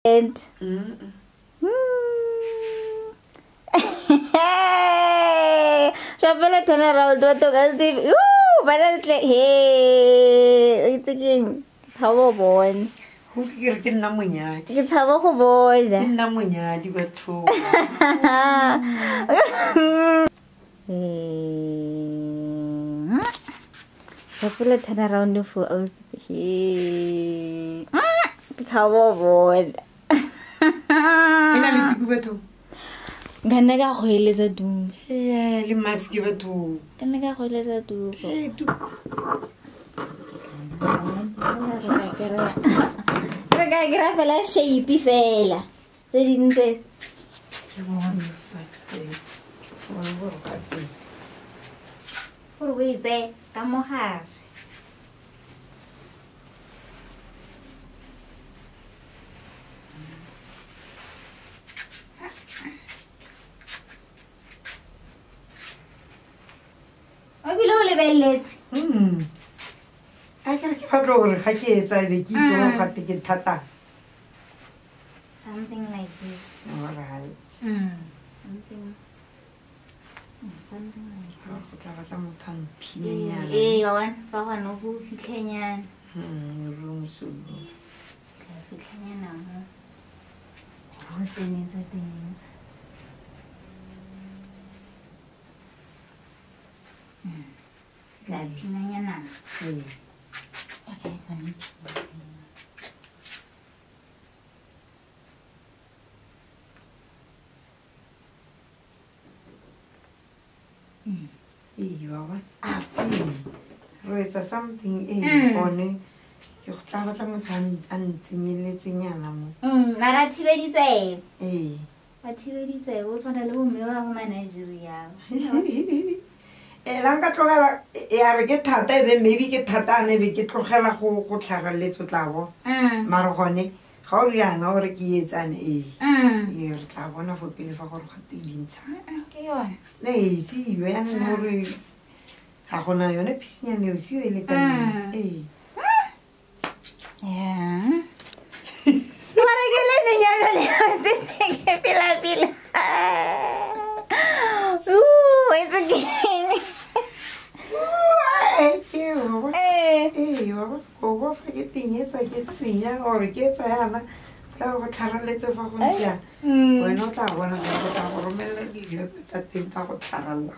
And Shabela turn around what to guys do. Ooh, but it's like hey, it's again. How born? Who can get Namunya? It's how born. Namunya, you were true. Shabela turn around for us. Hey, it's how born. I need to go to. Ganaga hoileza du. Yeah, you must give it to. Ganaga hoileza du. Ragazzi, fela shape fela. Tse dintse. Gore o itse ka mogare. I can keep a door, Hakes, I will keep your tata. Something like this. All right. Something like this. Eh, one who Fitlanian. Room so Fitlanian. What's the name of things? Fitlanian. Okay, sorry. You are one. It's something on you have and Tinilizianamo. Marativeri. Eh. Ativeri was one a little manager. Lanka Trohela, I get Tata, maybe get Tata, and maybe get Trohela who could have a little flower. Marahone, Horian, or kids and You're one of a bill for her Okay, on. Nay, see, you and Mori Hahona, you're a piscian, you see a little. Yeah. What are you living in? Ooh, it's a game. What forgetting yes, I get senior or gets a Hannah. Flower carolets of Ahuntia. We're not one of our melody, it's a thing of Carol.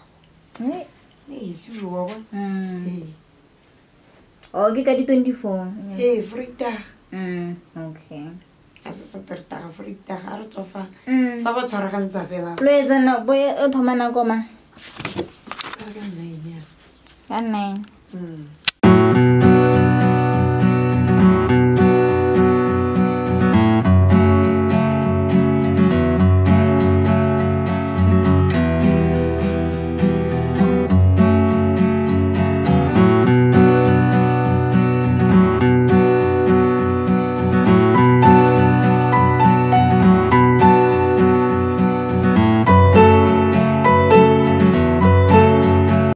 Yes, you are. Oh, you got 24. Hey, Frida. Okay. As a Saturday, Frida, out of a Papa Saraganta Villa. Please, no, boy, Otomana Goma. 9.